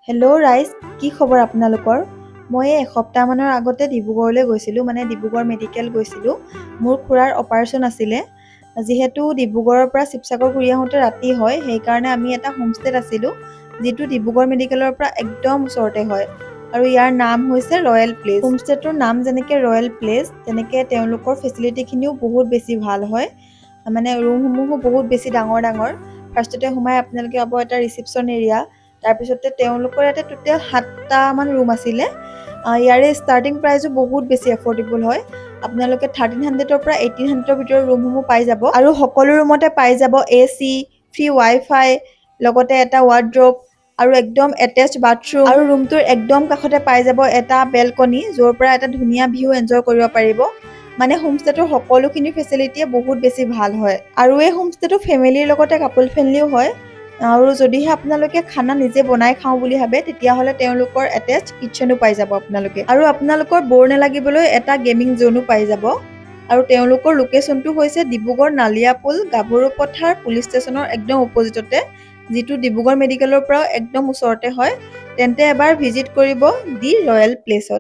Hello' ৰাইজ, কি খবৰ আপোনালোকৰ? মই এসপ্তাহমানৰ আগতে ডিব্ৰুগড়লৈ গৈছিলোঁ, ডিব্ৰুগড় মেডিকেল গৈছিলোঁ। মোৰ খুৰাৰ অপাৰেশ্যন আছিলে। যিহেতু ডিব্ৰুগড়ৰ পৰা শিৱসাগৰ ঘূৰি আহোঁতে ৰাতি হয়, সেইকাৰণে আমি এটা হোমষ্টেত আছিলোঁ, যিটো ডিব্ৰুগড় মেডিকেলৰ পৰা একদম ওচৰতে হয়। আৰু ইয়াৰ নাম হৈছে ৰয়েল প্লেচ। হোমষ্টেটোৰ নাম যেনেকৈ ৰয়েল প্লেচ, তেনেকৈ তেওঁলোকৰ ফেচিলিটিখিনিও বহুত বেছি ভাল হয়। ৰুমসমূহো বহুত বেছি ডাঙৰ ডাঙৰ। ফাৰ্ষ্টতে সোমাই আপোনালোকে পাব এটা ৰিচিপশ্যন এৰিয়া। তাৰপিছতে তেওঁলোকৰ ইয়াতে টোটেল 7টামান ৰুম আছিলে। ইয়াৰে ষ্টাৰ্টিং প্ৰাইচো বহুত বেছি এফৰ্ডেবল হয়। আপোনালোকে 1300ৰ পৰা 1800ৰ ভিতৰত ৰুমসমূহ পাই যাব। আৰু সকলো ৰুমতে পাই যাব AC, ফ্ৰী ৱাইফাই, লগতে এটা ৱাৰ্ড্ৰব আৰু একদম এটেচ বাথৰুম। আৰু ৰুমটোৰ একদম কাষতে পাই যাব এটা বেলকনি, য'ৰ পৰা এটা ধুনীয়া ভিউ এনজয় কৰিব পাৰিব। হোমষ্টেটোৰ সকলোখিনি ফেচিলিটিয়ে বহুত বেছি ভাল হয়। আৰু এই হোমষ্টেটো ফেমিলিৰ লগতে কাপল ফ্ৰেণ্ডলিও হয়। আৰু যদিহে আপোনালোকে খানা নিজে বনাই খাওঁ বুলি ভাবে, তেতিয়াহ'লে তেওঁলোকৰ এটেচ কিটচেনো পাই যাব আপোনালোকে। আৰু আপোনালোকৰ ব'ৰ নালাগিবলৈ এটা গেমিং জ'নো পাই যাব। আৰু তেওঁলোকৰ লোকেশ্যনটো হৈছে ডিব্ৰুগড় নালিয়াপুল গাভৰু পথাৰ পুলিচ ষ্টেচনৰ একদম অপজিটতে, যিটো ডিব্ৰুগড় মেডিকেলৰ পৰাও একদম ওচৰতে হয়। তেন্তে এবাৰ ভিজিট কৰিব দি ৰয়েল প্লেচত।